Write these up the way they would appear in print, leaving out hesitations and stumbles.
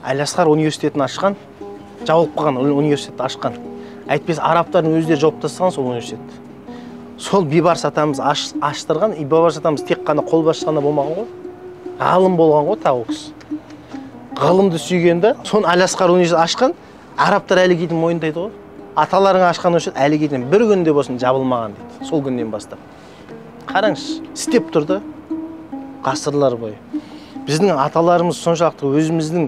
Аль-Асқар университетін ашқан, жабылып қалған университетті ашқан. Әйтпесе арабтардың өздері жауып тастаған сол университетті. Сол Бейбарыс атамыз аштырған, Бейбарыс атамыз тек қана қолбасшы ғана болмаған ғой. Ғалым болған ғой тағы кісі. Ғылымды сүйгенде, соны Аль-Асқар университетін ашқан, арабтар әлі кейде мойындайды ғой. Аталарың ашқан университет әлі кейде бір күнде болсын жабылмаған дейді. Сол күннен бастап. Қараңыз, істеп тұрды ғасырлар бойы. Біздің аталарымыз соншалықты өзіміздің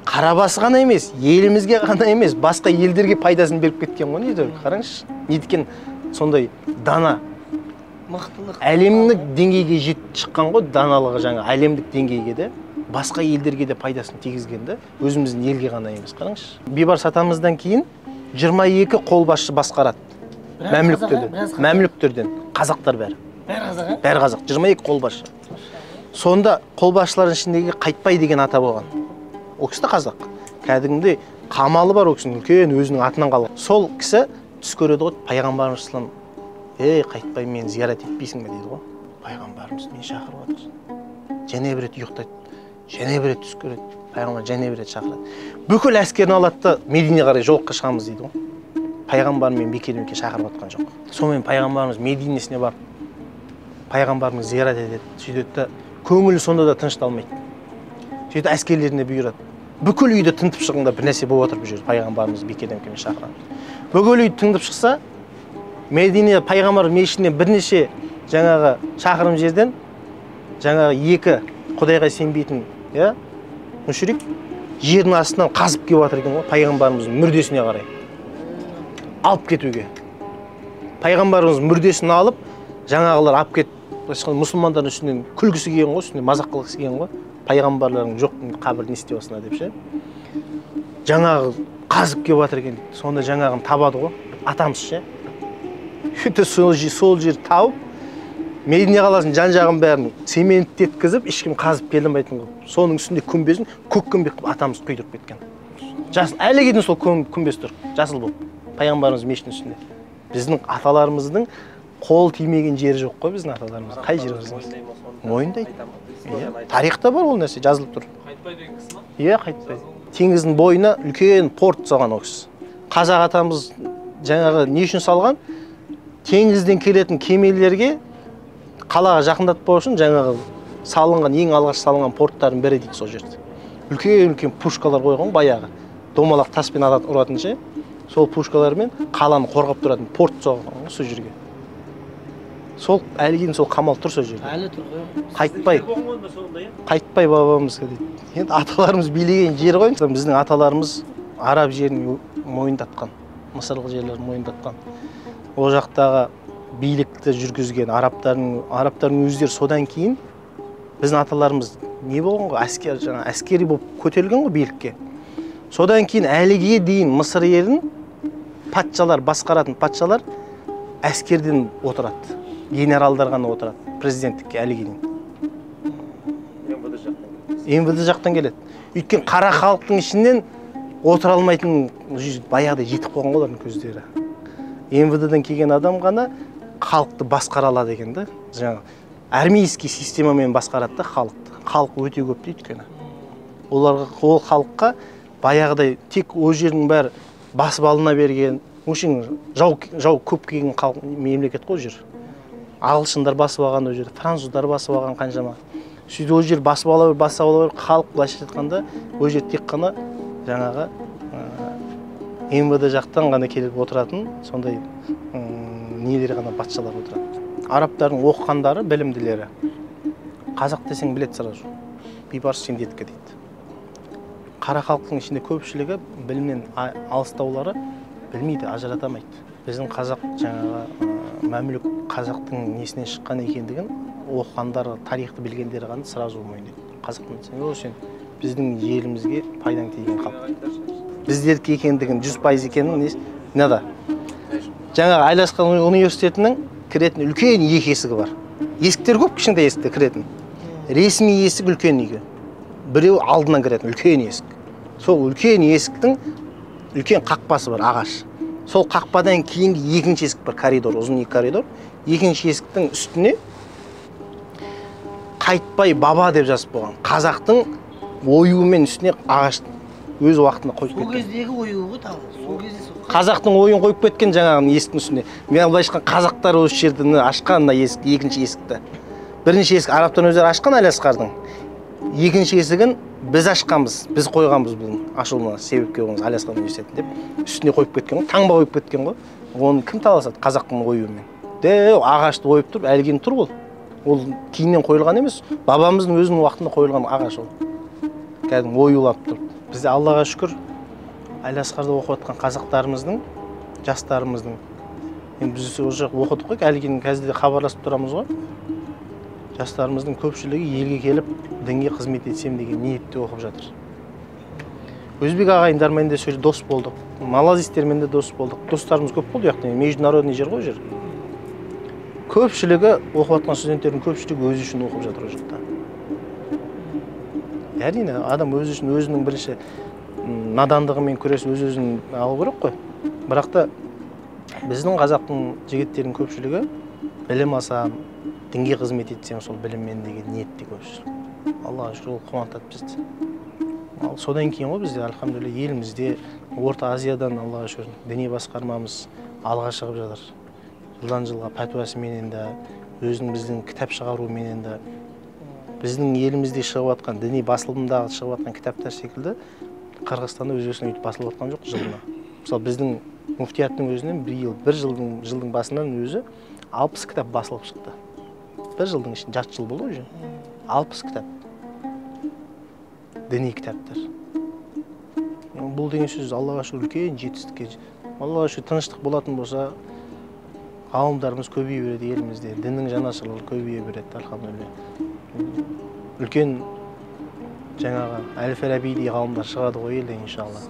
қарабасы ғана емес, елімізге ғана емес, басқа елдерге пайдасын беріп кеткен ғой дейді. Қараңызшы, неткен сондай дана, мықтылық, әлемдік деңгейге жетіп шыққан ғой, даналығы жаңа әлемдік деңгейге де, басқа елдерге де пайдасын тигізгенді, өзіміздің елге ғана емес. Қараңызшы, Бейбарыс атамыздан кейін 22 қолбасшы басқарады. Мәмлүктерден, қазақтар бәрі. Бәрі қазақ, 22 қолбасшы. Сонда қолбасшылардың ішіндегі Қайтбай деген ата болған. Ол кісі қазақ. Кәдімгідей қамалы бар, ол кісінің үлкен өзінің атынан қалған. Сол кісі түс көреді ғой, пайғамбарымыз салам, ей Қайтбай, мені зиярат етпейсің бе дейді ғой. Пайғамбарымыз мені шақырып жатыр. Және бір рет ұйықтайды, және бір рет түс көреді. Пайғамбар және бір рет шақырады. Бүкіл әскерін алады да Мединеге қарай жолыққа шығамыз дейді ғой. Пайғамбармен бекер-бекер шақырып жатқан жоқ. Сонымен пайғамбарымыз Мединесіне барып, пайғамбарымыз зиярат етеді, сөйтеді де көңілі сонда да тынышталмайды. Сөйтіп әскерлеріне бұйырады. Бүкіл үйді тынтып шығыңдар, бір нәрсе болып отыр бұл жерде, пайғамбарымыз бекерден шақырады. Бүкіл үйді тыңдып шықса, Медине пайғамбар мешітінен бірнеше жаңағы шақырым жерден жаңағы екі Құдайға сенбейтін, мүшрик жердің астынан қазып келіп жатыр екен ғой, пайғамбарымыздың мүрдесіне қарай. Алып кетуге. Пайғамбарымыз мүрдесін алып, жаңағылар алып кетіп, мұсылмандардың үстінен күлгісі келген ғой, үстінен мазақ қылғысы келген ғой. Пайғамбарлардың жоқ қабірін не істеп осына деп ше. Жаңағы қазып келіп жатыр екен дейді. Сонда жаңағын табады ғой, атамыз ше. Сол жер тауып, Медине қаласының жан-жағын бәрін цементтеткізіп, ешкім қазып келмейтін ғой. Соның үстінде күмбезін көк күмбез қылып атамыз құйдырып кеткен. Әлі кейде сол күмбез тұр, жасыл болып. Пайғамбарымыз мешіттің үстінде. Біздің аталарымыздың қол тимеген жері жоқ қой біздің аталарымыз. Қай жері бар? Мойындайды. Тарихта бар ол нәрсе, жазылып тұр. Қайтпай деген кісі ма? Иә, Қайтпай. Теңіздің бойына үлкен порт салған ол кісі. Қазақ атамыз жаңағы не үшін салған? Теңізден келетін кемелерге қалаға жақындатпау үшін жаңағы салынған, ең алғаш салынған порттардың бірі дейді сол жерде. Үлкен-үлкен пушкалар қойған баяғы. Домалақ таспен ұратын ше. Сол пушкалармен қаланы қорғап тұратын порт соғылған сол жерге. Сол әлгін сол қамал тұр сол жерде. Әлі тұр ғой. Қайтпай. Қайтпай бабамыз дейді. Енді аталарымыз билеген жер ғой. Біздің аталарымыз араб жерін мойындатқан, мысырлық жерлерін мойындатқан. Ол жақтағы билікті жүргізген арабтардың өздері содан кейін біздің аталарымыз не болған ғой, әскери болып көтерілген ғой билікке. Содан кейін әліге дейін Мысыр елін патшалар, басқаратын патшалар әскерден отырады. Генералдар ғана отырады президенттікке әліге дейін. МВД жақтан келеді. Өйткені қара халықтың ішінен отыра алмайтын баяғыда жетіп қойған ғой олардың көздері. МВД-ден келген адам ғана халықты басқара алады екен да. Жаңағы армейский системамен басқарады да халықты. Халық өте көп дейді өйткені. Ол халыққа баяғыдай тек о жердің бәрі басып алына берген, өшін жау көп келген мемлекет қой жер. Ағылшындар басып алған о жерде, француздар басып алған қаншама. Сөйтіп о жер басып ала бер, халық былайша айтқанда о жер тек қана жаңағы МВД жақтан ғана келіп отыратын сондай нелер ғана патшалар отырады. Арабтардың оқығандары, білімділері. Қазақ десең білет сразу. Бейбарыс сендеткі дейді. Қара халықтың ішінде көпшілігі білімнен алыстаулары білмейді, ажыратамайды. Біздің қазақ жаңағы мәмлүк қазақтың несінен шыққан екендігін оқығандары, тарихты білгендері ғана сразу мойындайды. Қазақтың десең, сен біздің елімізге пайдаң тиген халық. Біздердікі екендігін 100% екенін не да? Жаңағы Аль-Асқар университетінің кіретін үлкен екі есігі бар. Есіктер көп, кішкентай есікте кіретін. Ресми есік үлкен үйге. Біреу алдынан кіретін үлкен есік. Сол үлкен есіктің үлкен қақпасы бар, ағаш. Сол қақпадан кейінгі екінші есік бар, коридор, ұзын екі коридор. Екінші есіктің үстіне Қайтпай баба деп жазып болған. Қазақтың оюымен үстіне ағаш өз уақытында қойып Сол кеткен. кездегі оюғы тағы. Сол кезде сол. Қазақтың ойын қойып кеткен жаңағы есіктің үстіне. Мен былай айтқан қазақтар осы жерді ашқан мына есік, екінші есікті. Бірінші есік арабтан өздері ашқан Әлиасқардың. Екінші есігін біз ашқанбыз, біз қойғанбыз бұның ашылуына себепкер болғанбыз Әлиасқар университетін деп. Үстіне қойып кеткен ғой, таңба қойып кеткен ғой. Оны кім таласады қазақтың оюымен? Ағашты ойып тұр, әлі кейін тұр ол. Ол кейіннен қойылған емес, бабамыздың өзінің уақытында қойылған ағаш ол. Кәдімгі оюлап тұр. Бізде Аллаға шүкір Әлиасқарда оқып жатқан қазақтарымыздың, жастарымыздың. Енді біз ол жақ оқыдық қой, әлі кейін қазір хабарласып тұрамыз ғой. Жастарымыздың көпшілігі елге келіп, дінге қызмет етсем деген ниетте оқып жатыр. Өзбек ағайындармен де сөйлесіп дос болдық. Малазистермен де дос болдық. Достарымыз көп болды, яғни международный жер ғой жер. Көпшілігі оқып жатқан студенттердің көпшілігі өзі үшін оқып жатыр ол жақта. Әрине, адам өзі үшін өзінің бірінші надандығымен күрес өз-өзін алу керек қой. Бірақ та біздің қазақтың жігіттердің көпшілігі білім алсам, дінге қызмет етсем сол біліммен деген ниетте көпшілік. Аллаға шүкір ол қуантады бізді. Ал содан кейін ғой бізде альхамдулилля елімізде Орта Азиядан Аллаға шүкір діни басқармамыз алға шығып жатыр. Жылдан жылға пәтуасыменен де, өзінің біздің кітап шығаруменен де, біздің елімізде шығып жатқан діни басылымдағы шығып жатқан кітаптар секілді Қырғызстанда өзбекстанда өйтіп басылып жатқан жоқ жылына. Мысалы біздің муфтияттың өзінен бір жылдың басынан өзі 60 кітап басылып шықты. Бір жылдың ішінде, жарты жыл болды уже. 60 кітап. Діни кітаптар. Бұл деген сөз Аллаға шүкір үлкен жетістікке. Аллаға шүкір тыныштық болатын болса, ғалымдарымыз көбейе береді елімізде, діннің жанашырлары көбейе береді, альхамдулилля. Үлкен жаңағы Әл-Фарабидей ғалымдар шығады ғой елде иншалла.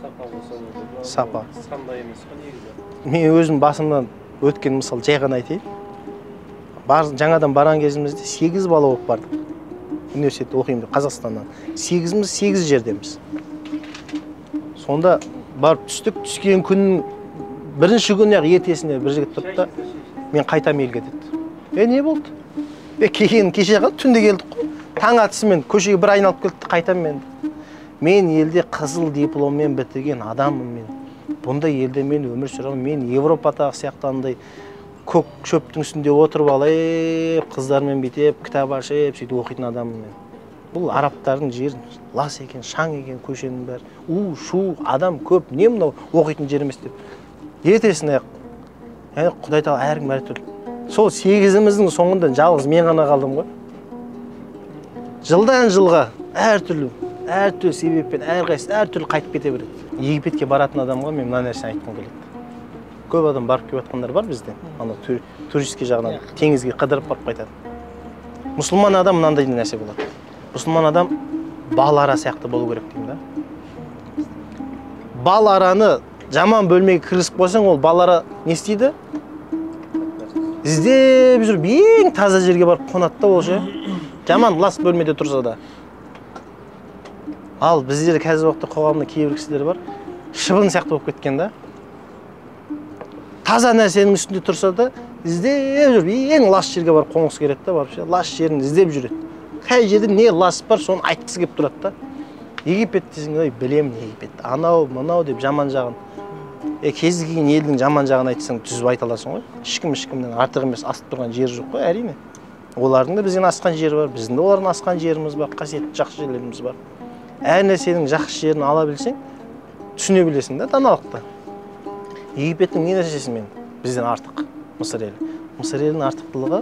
Сапа. Сандай емес қой негізі. Мен өзім басымнан өткен мысал жай ғана айтайын. Жаңадан барған кезімізде 8 бала болып бардық. Университетте оқимын деп Қазақстаннан. 8-міз 8 жердеміз. Сонда барып түстік, түскен күннің бірінші күні ертесіне бір жігіт тұрды да мен қайтам елге деді. Не болды? Кейін кеше қалды, түнде келдік қой. Таң атысымен көшеге бір айналып келді, қайтам мен. Мен елде қызыл дипломмен бітірген адаммын мен. Бұндай елде мен өмір сүремін. Мен Европадағы сияқтандай көк шөптің үстінде отырып алып, қыздармен бүйтіп, кітап ашып, сөйтіп оқитын адаммын мен. Бұл арабтардың жері лас екен, шаң екен, көшенің бәрі. Шу, адам көп, не мынау оқитын жер емес деп. Ертесіне Құдай тағала әркім әртүрлі. Сол 8-міздің соңында жалғыз мен ғана қалдым ғой. Жылдан жылға әртүрлі себеппен әрқайсысы әртүрлі қайтып кете береді. Египетке баратын адамға мен мына нәрсені айтқым келеді. Көп адам барып келіп жатқандар бар бізде. Ана туристке жағынан теңізге қыдырып барып қайтады. Мұсылман адам мынандай нәрсе болады. Мұсылман адам бал ара сияқты болу керек деймін да. Бал араны жаман бөлмеге кіргізіп қойсаң, ол бал ара не істейді? Іздеп жүріп ең таза жерге барып қонады да ол ше. Жаман лас бөлмеде тұрса да. Ал біздер қазір уақытта қоғамда кейбір кісілер бар, шыбын сияқты болып кеткен да. Таза нәрсенің үстінде тұрса да, іздеп жүріп ең лас жерге барып қонғысы келеді да, барып ше, лас жерін іздеп жүреді. Қай жерде не лас бар, соны айтқысы келіп тұрады да. Египет десең, ой, білемін Египет. Анау, мынау деп жаман жағын. Кез келген елдің жаман жағын айтсаң, түзіп айта аласың ғой. Ешкімнен артық емес, асып тұрған жер жоқ қой, әрине. Олардың да бізден асқан жері бар, біздің де олардың асқан жеріміз бар, қасиетті жақсы жерлеріміз бар. Әр нәрсенің жақсы жерін ала білсең, түсіне білесің да даналықты. Египеттің не нәрсесімен бізден артық? Мысыр елі. Мысыр елінің артықтылығы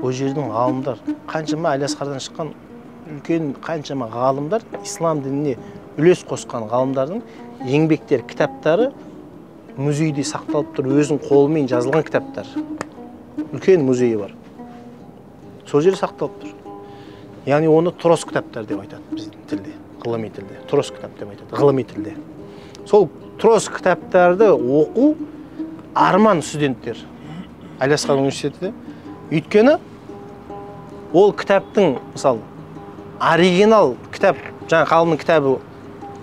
ол жердің ғалымдар, қаншама Әлиасқардан шыққан үлкен қаншама ғалымдар, ислам дініне үлес қосқан ғалымдардың еңбектер, кітаптары музейде сақталып тұр, өзінің қолымен жазылған кітаптар. Үлкен музейі бар. Сол жері сақталып тұр. Яғни оны трос кітаптар деп айтады біздің тілде, ғылыми тілде. Трос кітап деп айтады, ғылыми тілде. Сол трос кітаптарды оқу арман студенттер Әлиасқар университетінде. Өйткені ол кітаптың, мысалы, оригинал кітап, жаңа ғалымның кітабы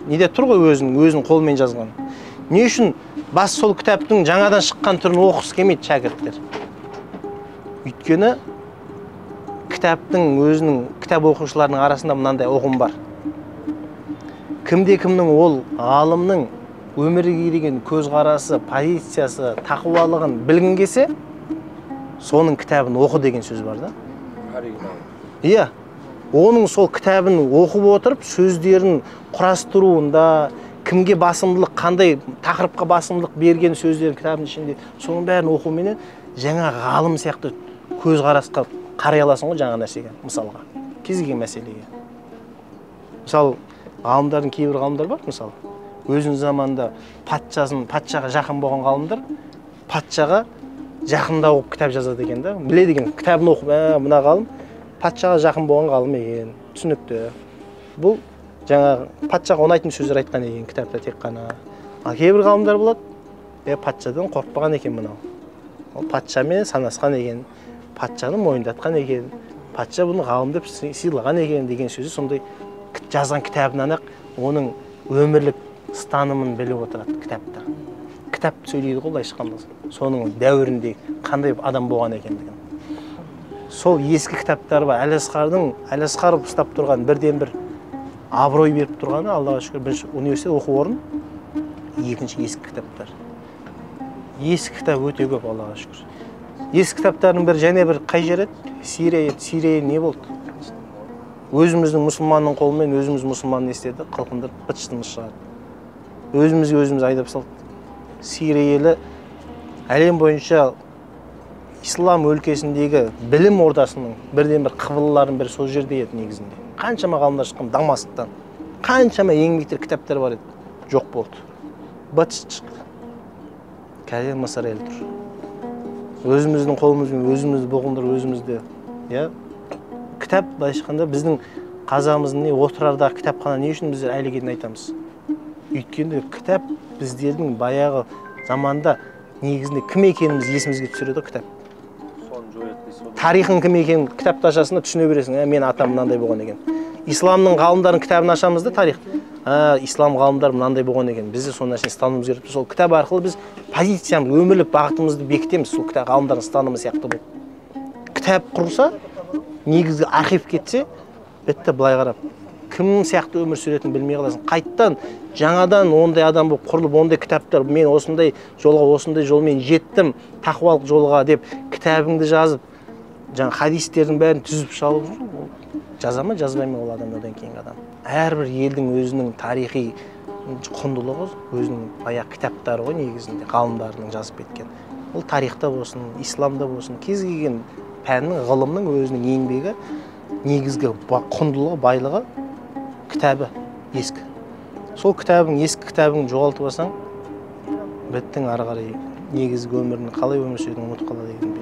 неде тұр ғой өзінің қолымен жазған. Не үшін бас сол кітаптың жаңадан шыққан түрін оқығысы келмейді шәкірттер? Өйткені кітаптың өзінің кітап оқушыларының арасында мынандай ұғым бар. кімде кімнің ол ғалымның өмірге деген көзқарасы, позициясы, тақуалығын білгің келсе, соның кітабын оқы деген сөз бар да. Иә, оның сол кітабын оқып отырып, сөздерін құрастыруында, кімге басымдылық, қандай тақырыпқа басымдылық берген сөздерін кітабының ішінде, соның бәрін оқуменен жаңа ғалым сияқты көзқарасқа қарай аласың ғой жаңа нәрсеге, мысалға, кез келген мәселеге. Мысалы, ғалымдардың кейбір ғалымдар бар, мысалы, өзінің заманында патшаға жақын болған ғалымдар, патшаға жақында оқып кітап жазады екен да, біледі екен, кітабын оқып, мына ғалым патшаға жақын болған ғалым екен, түсінікті. Бұл жаңа патшаға ұнайтын сөздер айтқан екен кітапта тек қана. Ал кейбір ғалымдар болады, патшадан қорықпаған екен мынау. Ол патшамен санасқан екен, патшаны мойындатқан екен, патша бұны ғалым деп сыйлаған екен деген сөзі сондай жазған кітабынан ақ оның өмірлік ұстанымын біліп отырады кітапта. Кітап сөйлейді ғой былайша айтқанда. Соның дәуірінде қандай адам болған екендігін. Сол ескі кітаптар бар. Әлиасқаров ұстап тұрған бірден бір абырой беріп тұрғаны, Аллаға шүкір, бірінші университет оқу орын, екінші ескі кітаптар. Ескі кітап өте көп, Аллаға шүкір. Ескі кітаптардың бір және бір қай жер еді? Сирия не болды? Өзіміздің мұсылманның қолымен өзіміз мұсылманын естеді, қылқындырып быт-шытымыз шығарды. Өзімізге өзіміз айдап салды. Сирия елі әлем бойынша ислам өлкесіндегі білім ордасының бірден бір қыбылыларын бір сол жерде еді негізінде. Қаншама ғалымдар шыққан Дамасктан, қаншама еңбектер, кітаптар бар еді, жоқ болды. Быт-шыт шықты. Қазір Мысыр елі тұр. Өзіміздің қолымызбен өзімізді бұғындыр, өзімізді, кітап былайша айтқанда біздің қазағымыздың отырардағы кітапхана не үшін біздер әлі екенін айтамыз. Өйткені кітап біздердің баяғы заманда негізінде кім екеніміз есімізге түсіреді кітап. Тарихын кім екенін кітапты ашасында түсіне бересің, мен атам мынандай болған екен. Исламның ғалымдарын кітабын ашамыз да тарих. Ислам ғалымдары мынандай болған екен. Біз де сол нәрсені ұстануымыз керек. Сол кітап арқылы біз позициямыз, өмірлік бағытымызды бекітеміз. Сол кітап ғалымдардың ұстанымы сияқты болып. Кітап құрса, негізгі архив кетсе, бітті былай қарап. Кім сияқты өмір сүретінін білмей қаласың. Қайттан жаңадан ондай адам болып құрылып, ондай кітаптар, мен осындай жолға, осындай жолмен жеттім, тақуалық жолға деп кітабыңды жазып, жаңа хадистердің бәрін түзіп шалып жүр. Жаза ма, жазбай ма ол адам одан кейінгі адам. Әрбір елдің өзінің тарихи құндылығы, өзінің баяғы кітаптары ғой негізінде, ғалымдарының жазып кеткен. Ол тарихта болсын, исламда болсын, кез келген пәннің, ғылымның өзінің еңбегі, негізгі құндылығы, байлығы кітабы ескі. Сол ескі кітабын жоғалтып алсаң, біттің ары қарай негізгі өмірін қалай өмір сүретінін ұмытып қалады деген